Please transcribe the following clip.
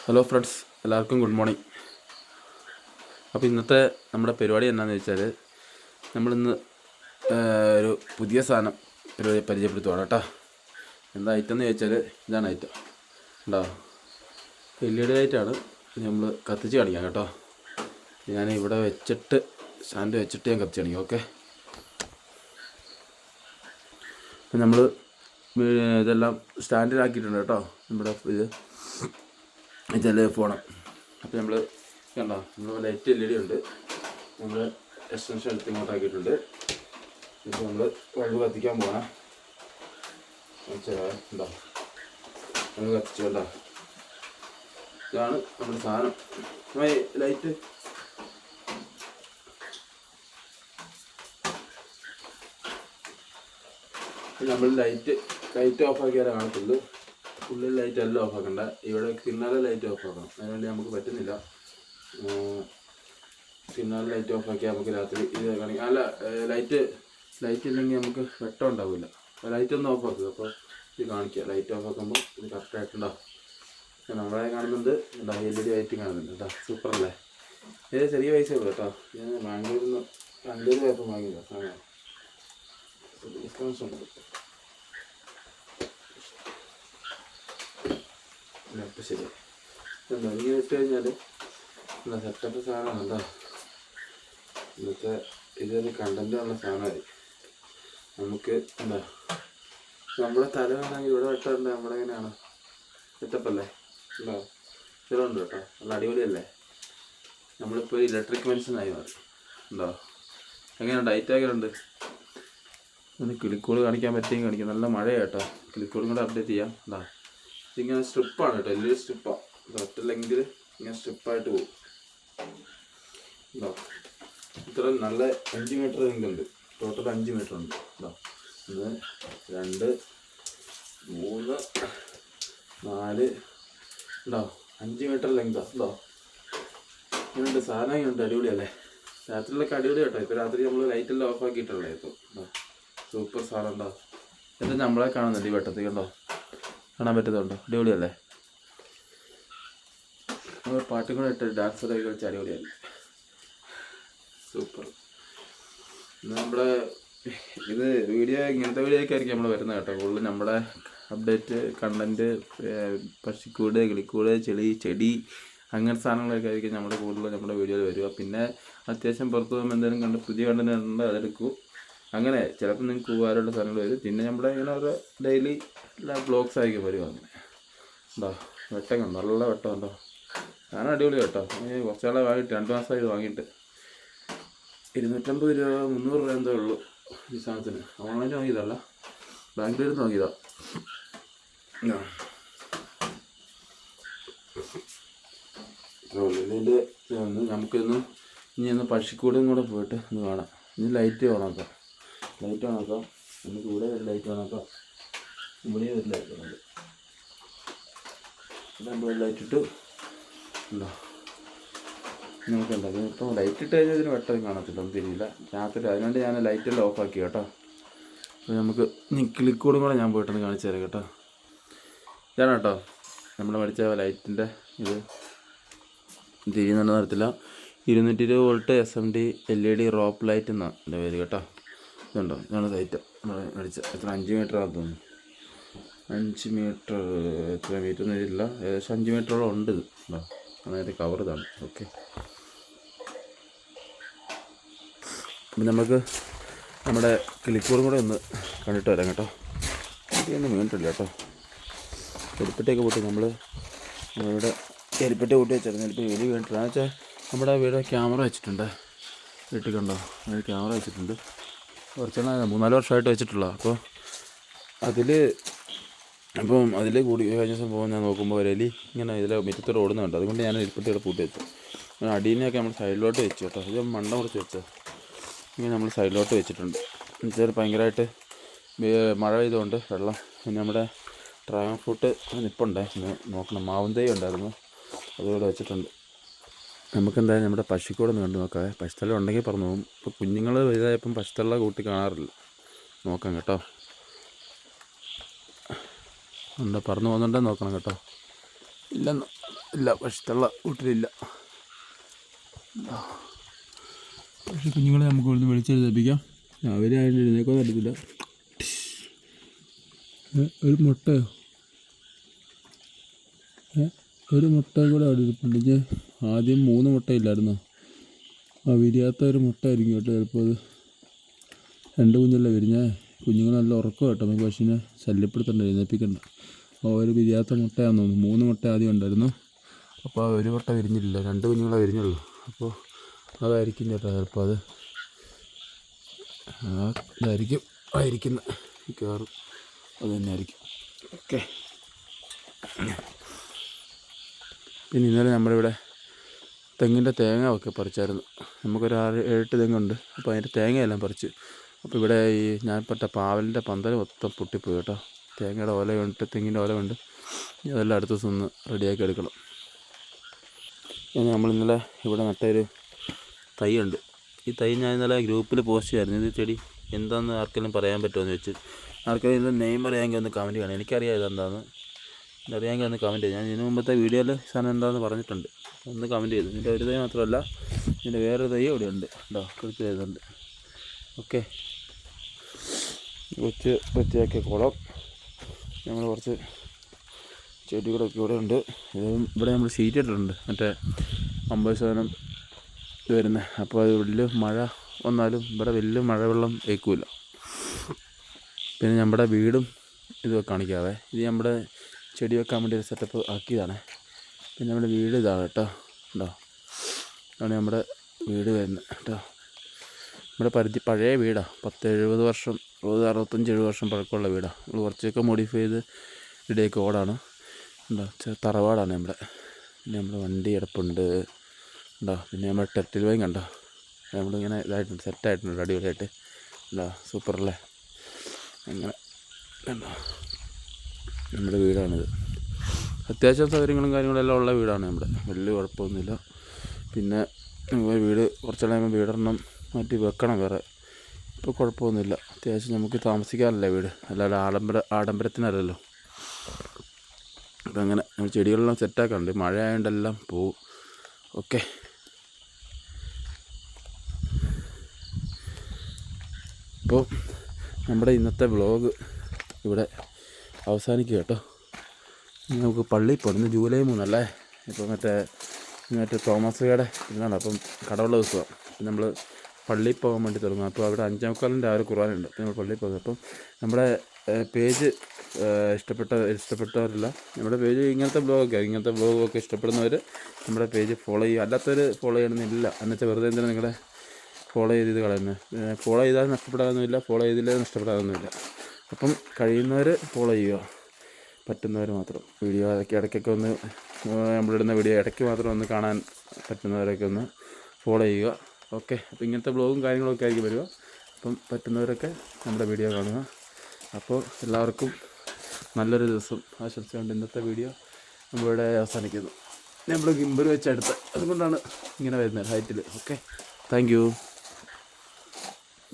Hello friends, എല്ലാവർക്കും good morning. അപ്പോൾ ഇന്നത്തെ നമ്മുടെ പരിപാടി എന്താണെന്ന് വെച്ചാൽ നമ്മളിന്ന് ഒരു പുതിയ സാധനം പരിചയപ്പെടുത്തുവാണ് കേട്ടോ. എന്താ ഐറ്റം എന്ന് ചോദിച്ചാൽ ഇതാണ് ഐറ്റം. ഉണ്ടോ? LED ലൈറ്റാണ്. നമ്മൾ കത്തിച്ച് കാണിക്കാം കേട്ടോ. ഞാൻ ഇവിടെ വെച്ചിട്ട് സ്റ്റാൻഡ് വെച്ചിട്ട് ഞാൻ കത്തിച്ച് കാണിക്കാം. ഓക്കെ. അപ്പം നമ്മൾ ഇതെല്ലാം സ്റ്റാൻഡിലാക്കിയിട്ടുണ്ട് കേട്ടോ. നമ്മുടെ ഇതല്ലേ ഫോണ്. അപ്പോൾ നമ്മൾ കണ്ടോ, നമ്മൾ ലൈറ്റ് LED ഉണ്ട്. നമ്മൾ എക്സ്റ്റൻഷൻ എടുത്ത് ഇങ്ങോട്ടാക്കിയിട്ടുണ്ട്. ഇപ്പോൾ നമ്മൾ ബൾബ് കത്തിക്കാൻ പോകണം. ഉണ്ടോ, നമ്മൾ കത്തിച്ചു കണ്ടോ. ഇതാണ് നമ്മുടെ സാധനം. ലൈറ്റ് നമ്മൾ ലൈറ്റ് ഓഫാക്കിയാലേ കാണത്തുള്ളൂ. ഉള്ളിൽ ലൈറ്റ് എല്ലാം ഓഫാക്കണ്ട. ഇവിടെ പിന്നാലെ ലൈറ്റ് ഓഫാക്കണം. അതിനുവേണ്ടി നമുക്ക് പറ്റുന്നില്ല. പിന്നാലെ ലൈറ്റ് ഓഫാക്കിയാൽ നമുക്ക് രാത്രി ഇത് കാണിക്കാം. അല്ല, ലൈറ്റ് ഇല്ലെങ്കിൽ നമുക്ക് വെട്ടം ഉണ്ടാവില്ല. അപ്പോൾ ലൈറ്റ് ഒന്ന് ഓഫാക്കുക. അപ്പോൾ ഇത് കാണിക്കുക. ലൈറ്റ് ഓഫാക്കുമ്പോൾ ഇത് കറക്റ്റായിട്ടുണ്ടാവും. നമ്മളെ കാണുന്നുണ്ട്. LED ലൈറ്റ് കാണുന്നുണ്ട് കേട്ടോ. സൂപ്പറല്ലേ? ഇത് ചെറിയ പൈസ ഉള്ളൂ കേട്ടോ. ഞാൻ ബാംഗ്ലൂർ പോയപ്പോൾ വാങ്ങിയില്ല സാധനം. ഡിസ്കൗണ്ട്സ് ഉണ്ട്. അപ്പോൾ ശരി, എന്താ ഇങ്ങനെ ഇട്ട് കഴിഞ്ഞാൽ എന്താ സെറ്റപ്പ് സാധനമാണ് കേട്ടോ. ഇന്നത്തെ ഇതൊരു കണ്ടന്റ് ഉള്ള സാധനമായി. നമുക്ക് എന്താ നമ്മുടെ തലമാണെങ്കിൽ ഇവിടെ വെട്ടുണ്ട്. നമ്മുടെ എങ്ങനെയാണ് സെറ്റപ്പല്ലേ? ഉണ്ടോ? സ്ഥിരമുണ്ട് കേട്ടോ. നല്ല അടിപൊളിയല്ലേ? നമ്മളിപ്പോൾ ഇലക്ട്രിക് മെൻഷനായി മാറി. ഉണ്ടോ? എങ്ങനെയുണ്ട്? ഹൈറ്റാക്കിയുണ്ട്. ഒന്ന് കിളിക്കോട് കാണിക്കാൻ പറ്റിയെങ്കിൽ കാണിക്കാം. നല്ല മഴയാണ് കേട്ടോ. കിളിക്കോടും കൂടെ അപ്ഡേറ്റ് ചെയ്യാം. ഉണ്ടോ? ഇതിങ്ങനെ സ്ട്രിപ്പാണ് കേട്ടോ. വലിയ സ്ട്രിപ്പാണ്. ഒറ്റ ലെങ്കിൽ ഇങ്ങനെ സ്ട്രിപ്പായിട്ട് പോകും. ഉണ്ടോ? ഇത്ര നല്ല 5 മീറ്റർ ലെങ്ത്. ടോട്ടൽ 5 മീറ്റർ ഉണ്ട്. ഉണ്ടോ? 1 2 3 4 ഉണ്ടോ? 5 മീറ്റർ ലെങ്താ. ഉണ്ടോ? ഇങ്ങനെയുണ്ട് സാധനം. ഇങ്ങനെയുണ്ട്. അടിപൊളിയല്ലേ? രാത്രിയിലൊക്കെ അടിപൊളി കേട്ടോ. ഇപ്പോൾ രാത്രി നമ്മൾ ലൈറ്റെല്ലാം ഓഫ് ആക്കിയിട്ടുള്ളേ. ഇപ്പോൾ ഉണ്ടോ? സൂപ്പർ സാധനം. ഉണ്ടോ? എന്നിട്ട് നമ്മളെ കാണുന്നുണ്ട് ഈ വെട്ടത്തിൽ. കണ്ടോ? കാണാൻ പറ്റുന്നുണ്ടോ? അടിപൊളിയല്ലേ? നമ്മൾ പാട്ടും കൂടെ ഇട്ട് ഡാൻസ് ഒക്കെ കളിച്ച് അടിപൊളിയല്ലേ? സൂപ്പർ. നമ്മുടെ ഇത് ഇങ്ങനത്തെ വീഡിയോ ഒക്കെ ആയിരിക്കും നമ്മൾ വരുന്നത് കേട്ടോ. കൂടുതൽ നമ്മുടെ അപ്ഡേറ്റ് കണ്ടൻറ്റ്, പക്ഷിക്കൂട്, കിളിക്കൂട്, ചെടി അങ്ങനത്തെ സാധനങ്ങളൊക്കെ ആയിരിക്കും നമ്മുടെ നമ്മുടെ വീഡിയോയിൽ വരിക. പിന്നെ അത്യാവശ്യം പുറത്ത് പോകുമ്പോൾ എന്തെങ്കിലും കണ്ട് പുതിയ കണ്ടന്റ് ഉണ്ട് അതെടുക്കും. അങ്ങനെ ചിലപ്പോൾ നിങ്ങൾക്ക് ഉപകാരമുള്ള സാധനങ്ങൾ വരും. പിന്നെ നമ്മുടെ ഇങ്ങനെ ഒരു ഡെയിലി എല്ലാ ബ്ലോഗ്സ് ആയിരിക്കും വരും. അങ്ങനെ ഉണ്ടോ? വെട്ടം കണ്ടോ? നല്ല വെട്ടം ഉണ്ടോ? ഞാൻ അടിപൊളി കേട്ടോ. കുറച്ച് നാളെ വാങ്ങിയിട്ട് 2 മാസമായി വാങ്ങിയിട്ട്. 250 രൂപ 300 രൂപ എന്തോ ഉള്ളൂ ഈ സാധനത്തിന്. ഓൺലൈനിൽ വാങ്ങിയതല്ല, ബാംഗ്ലൂരിൽ നിന്ന് വാങ്ങിയതാണ്. ഇതിൻ്റെ നമുക്കിന്ന് ഇനി പക്ഷിക്കൂടും കൂടെ പോയിട്ട് ഒന്ന് കാണാം. ഇനി ലൈറ്റ് ഓണാക്കാം. നമുക്ക് ഇവിടെ ഒരു ലൈറ്റ് ഓണാക്കാം. ഇവിടെ ഒരു ലൈറ്റ് ഉണ്ട്. നമ്മൾ ലൈറ്റ് ഇട്ട് ഉണ്ടോ? നമുക്കുണ്ടാകും. ഇപ്പോൾ ലൈറ്റ് ഇട്ട് കഴിഞ്ഞാൽ ഇതിന് വെട്ടം കാണത്തില്ല, ഒന്നും തിരിയില്ല രാത്രി. അതിനുവേണ്ടി ഞാൻ ലൈറ്റെല്ലാം ഓഫാക്കി കേട്ടോ. അപ്പോൾ നമുക്ക് കിളിക്കൂടും കൂടെ ഞാൻ പോയിട്ടൊന്ന് കാണിച്ചു തരാം കേട്ടോ. ഇതാണ് കേട്ടോ നമ്മൾ മേടിച്ച ലൈറ്റിൻ്റെ ഇത്. തിരിയുന്നുണ്ടെന്ന് അറിയത്തില്ല. 220 volt SMD LED rope light എന്നാണ് എൻ്റെ പേര് കേട്ടോ. ഇതുണ്ടോ? ഇതാണ് ഐറ്റം നമ്മൾ മേടിച്ച. എത്ര 5 മീറ്റർ ആണെന്ന് തോന്നുന്നു. 5 മീറ്റർ എത്ര മീറ്റർ ഒന്നും ഇല്ല, ഏകദേശം 5 മീറ്ററോളം ഉണ്ട്. ഇത് ഉണ്ടോ? അതിൻ്റെ കവർ ഇതാണ്. ഓക്കെ. അപ്പം നമുക്ക് നമ്മുടെ കിളിക്കൂറും കൂടെ ഒന്ന് കണ്ടിട്ട് വരാം കേട്ടോ. ഇതൊന്നും വീണിട്ടില്ല കേട്ടോ. എലിപ്പെട്ടിയൊക്കെ കൂട്ടി നമ്മളിവിടെ എലിപ്പെട്ടി കൂട്ടി വെച്ചായിരുന്നു. എലിപ്പെട്ടി എലി വീണിട്ടില്ല. എന്ന് വെച്ചാൽ നമ്മുടെ വീട് ക്യാമറ വെച്ചിട്ടുണ്ട്. വീട്ടിൽ കണ്ടോ? ക്യാമറ വെച്ചിട്ടുണ്ട്. കുറച്ചെണ്ണം 3-4 വർഷമായിട്ട് വെച്ചിട്ടുള്ള. അപ്പോൾ അതിൽ കൂടി കഴിഞ്ഞ ദിവസം പോകുമ്പോൾ ഞാൻ നോക്കുമ്പോൾ ഒരു എലി ഇങ്ങനെ ഇതിൽ മുറ്റത്തോടെ ഓടുന്നുണ്ട്. അതുകൊണ്ട് ഞാൻ എലിപ്പെട്ടിയുടെ പൂട്ടി വെച്ചു. അങ്ങനെ അടീനെയൊക്കെ നമ്മൾ സൈഡിലോട്ട് വെച്ചു കേട്ടോ. ഇത് മണ്ട മുറിച്ച് വെച്ചത്. ഇങ്ങനെ നമ്മൾ സൈഡിലോട്ട് വെച്ചിട്ടുണ്ട്. എന്നുവെച്ചാൽ ഭയങ്കരമായിട്ട് മഴ പെയ്തുകൊണ്ട് വെള്ളം. പിന്നെ നമ്മുടെ ഡ്രാഗൺ ഫ്രൂട്ട് നിപ്പുണ്ടേ, നോക്കണം. മാവും തൈ ഉണ്ടായിരുന്നു, അതുകൂടെ വെച്ചിട്ടുണ്ട്. നമുക്കെന്തായാലും നമ്മുടെ പശുക്കൂടൊന്ന് കണ്ടു നോക്കാം. പശുത്തള്ള ഉണ്ടെങ്കിൽ പറഞ്ഞു പോകും. ഇപ്പോൾ കുഞ്ഞുങ്ങൾ വലുതായപ്പം പശുത്തള്ള കൂട്ടി കാണാറില്ല. നോക്കാം കേട്ടോ. പറന്നു പോകുന്നുണ്ടെന്ന് നോക്കണം കേട്ടോ. ഇല്ലെന്ന് ഇല്ല, പക്ഷിത്തള്ള വീട്ടിലില്ല. പക്ഷെ കുഞ്ഞുങ്ങളെ നമുക്ക് ഇവിടുന്ന് വിളിച്ചെഴുതിപ്പിക്കാം. രാവിലെ ആയിട്ട് എഴുന്നേക്കാൻ പറ്റത്തില്ല. ഒരു മുട്ടയോ ഒരു മുട്ടയും കൂടെ അവിടെ ഇരിപ്പുണ്ട്. ആദ്യം 3 മുട്ടയില്ലായിരുന്നോ? ആ വിരിയാത്ത ഒരു മുട്ട ആയിരിക്കും കേട്ടോ ചിലപ്പോൾ. അത് 2 കുഞ്ഞല്ലേ വിരിഞ്ഞേ. കുഞ്ഞുങ്ങൾ നല്ല ഉറക്കം കേട്ടോ. നമുക്ക് പശുവിനെ ശല്യപ്പെടുത്തണ്ട, എഴുന്നേൽപ്പിക്കണ്ട. ഒരു വിരിയാത്ത മുട്ടയാണെന്ന് തോന്നുന്നു. 3 മുട്ട ആദ്യം ഉണ്ടായിരുന്നു. അപ്പോൾ ഒരു മുട്ട വിരിഞ്ഞില്ല, 2 കുഞ്ഞുങ്ങളെ വിരിഞ്ഞുള്ളൂ. അപ്പോൾ അതായിരിക്കും ചേട്ടാ ചിലപ്പോൾ. ഇതായിരിക്കും മിക്കവാറും അത് തന്നെ ആയിരിക്കും. ഓക്കെ. പിന്നെ ഇന്നലെ നമ്മളിവിടെ തെങ്ങിൻ്റെ തേങ്ങ ഒക്കെ പറിച്ചായിരുന്നു. നമുക്കൊരു 6-7 തെങ്ങുണ്ട്. അപ്പോൾ അതിൻ്റെ തേങ്ങയെല്ലാം പറിച്ച്. അപ്പോൾ ഇവിടെ ഈ ഞാൻ പെട്ട പാവലിൻ്റെ പന്തൽ മൊത്തം പൊട്ടിപ്പോയി കേട്ടോ. തേങ്ങയുടെ ഓലയുണ്ട്, തെങ്ങിൻ്റെ ഓലയുണ്ട്. അതെല്ലാം അടുത്ത ദിവസം ഒന്ന് റെഡിയാക്കി എടുക്കണം. പിന്നെ നമ്മളിന്നലെ ഇവിടെ നട്ടൊരു തൈയുണ്ട്. ഈ തൈ ഞാൻ ഇന്നലെ ഗ്രൂപ്പിൽ പോസ്റ്റ് ചെയ്യായിരുന്നു. ഇത് ചെടി എന്താണെന്ന് ആർക്കെങ്കിലും പറയാൻ പറ്റുമോ എന്ന് വെച്ച്. ആർക്കെങ്കിലും ഇതിൻ്റെ നെയിം അറിയാമെങ്കിൽ ഒന്ന് കമൻറ്റ് ചെയ്യണം. എനിക്കറിയാം ഇതെന്താണെന്ന്. അറിയാമെങ്കിൽ ഒന്ന് കമൻറ്റ് ചെയ്തു. ഞാൻ ഇതിനു മുമ്പത്തെ വീഡിയോയിൽ സാധനം എന്താണെന്ന് പറഞ്ഞിട്ടുണ്ട്. ഒന്ന് കമൻറ്റ് ചെയ്തു. ഇതിൻ്റെ ഒരു തൈ മാത്രമല്ല, ഇതിൻ്റെ വേറൊരു തൈ ഇവിടെ ഉണ്ട് കേട്ടോ, കിളിച്ച് വരുന്നുണ്ട്. ഓക്കെ. വൃത്തിയാക്കിയ കുളം, നമ്മൾ കുറച്ച് ചെടികളൊക്കെ ഇവിടെ ഉണ്ട്. ഇവിടെ നമ്മൾ ഷീറ്റ് ഇട്ടിട്ടുണ്ട്, മറ്റേ 50% ഇത് വരുന്നത്. അപ്പോൾ അത് വലിയ മഴ വന്നാലും ഇവിടെ വലിയ മഴവെള്ളം ഏൽക്കില്ല. പിന്നെ നമ്മുടെ വീടും ഇതൊക്കെ കാണിക്കാവേ. ഇത് നമ്മുടെ ചെടി വെക്കാൻ വേണ്ടി ഒരു സെറ്റപ്പ് ആക്കിയതാണ്. പിന്നെ നമ്മുടെ വീട് ഇതാണ് കേട്ടോ. ഉണ്ടോ, അതാണ് നമ്മുടെ വീട് വരുന്നത് കേട്ടോ. നമ്മുടെ പഴയ വീടാണ്. 70 വർഷം, 65-70 വർഷം പഴക്കമുള്ള വീടാണ്. നമ്മൾ കുറച്ചൊക്കെ മോഡിഫൈ ചെയ്ത് ഇവിടെയൊക്കെ ഓടാണ്. ഉണ്ടോ, തറവാടാണ് നമ്മുടെ. പിന്നെ നമ്മുടെ വണ്ടി കിടപ്പുണ്ട് ഉണ്ടോ. പിന്നെ നമ്മുടെ ടെറ്റിൽ വൈൻ കണ്ടോ, നമ്മളിങ്ങനെ ഇതായിട്ടുണ്ട്, സെറ്റായിട്ടുണ്ട് അടിപൊളിയായിട്ട്. ഉണ്ടോ, സൂപ്പറല്ലേ. അങ്ങനെ കണ്ടോ, നമ്മുടെ വീടാണിത്. അത്യാവശ്യം സൗകര്യങ്ങളും കാര്യങ്ങളെല്ലാം ഉള്ള വീടാണ് നമ്മുടെ. വലിയ കുഴപ്പമൊന്നുമില്ല. പിന്നെ വീട് കുറച്ച് കഴിയുമ്പോൾ വീടൊരെണ്ണം മാറ്റി വെക്കണം വേറെ. ഇപ്പോൾ കുഴപ്പമൊന്നുമില്ല. അത്യാവശ്യം നമുക്ക് താമസിക്കാനല്ലേ വീട്, അല്ലാതെ ആഡംബരത്തിനല്ലല്ലോ. അപ്പം അങ്ങനെ നമ്മൾ ചെടികളെല്ലാം സെറ്റാക്കാറുണ്ട്. മഴ ആയതുകൊണ്ടെല്ലാം പോവും. ഓക്കെ. അപ്പോൾ നമ്മുടെ ഇന്നത്തെ വ്ളോഗ് ഇവിടെ അവസാനിക്കുക കേട്ടോ. നമുക്ക് പള്ളിയിൽ പോകണം. ഇന്ന് ജൂലൈ 3 അല്ലേ. ഇപ്പോൾ മറ്റേ തോമസ്കയുടെ ഇതാണ്. അപ്പം കടവുള്ള ദിവസമാണ്. നമ്മൾ പള്ളിയിൽ പോകാൻ വേണ്ടി തുടങ്ങും. അപ്പോൾ അവിടെ 5:45 ആ ഒരു ഖുർആനുണ്ട്. അപ്പോൾ നമ്മൾ പള്ളിയിൽ പോകും. അപ്പം നമ്മുടെ പേജ് ഇഷ്ടപ്പെട്ടവരല്ല, നമ്മുടെ പേജ് ഇങ്ങനത്തെ ബ്ലോഗൊക്കെ ഇഷ്ടപ്പെടുന്നവർ നമ്മുടെ പേജ് ഫോളോ ചെയ്യുക. അല്ലാത്തവർ ഫോളോ ചെയ്യണമെന്നില്ല. എന്നുവെച്ചാൽ വെറുതെ എന്തിനാണ് നിങ്ങളെ ഫോളോ ചെയ്ത് കളയുന്നത്. ഫോളോ ചെയ്താൽ നഷ്ടപ്പെടാനൊന്നുമില്ല, ഫോളോ ചെയ്തില്ലേ നഷ്ടപ്പെടാനൊന്നുമില്ല. അപ്പം കഴിയുന്നവർ ഫോളോ ചെയ്യുക, പറ്റുന്നവർ മാത്രം. വീഡിയോ ഇടയ്ക്കൊക്കെ ഒന്ന് നമ്മളിടുന്ന വീഡിയോ ഇടയ്ക്ക് മാത്രം ഒന്ന് കാണാൻ പറ്റുന്നവരൊക്കെ ഒന്ന് ഫോളോ ചെയ്യുക. ഓക്കെ. അപ്പോൾ ഇങ്ങനത്തെ ബ്ലോഗും കാര്യങ്ങളൊക്കെ ആയിരിക്കും വരിക. അപ്പം പറ്റുന്നവരൊക്കെ നമ്മുടെ വീഡിയോ കാണുക. അപ്പോൾ എല്ലാവർക്കും നല്ലൊരു ദിവസം ആശംസിച്ചുകൊണ്ട് ഇന്നത്തെ വീഡിയോ നമ്മളിവിടെ അവസാനിക്കുന്നു. നമ്മൾ ഗിംബർ വെച്ചെടുത്ത് അതുകൊണ്ടാണ് ഇങ്ങനെ വരുന്നത് ഹൈറ്റിൽ. Okay, thank you.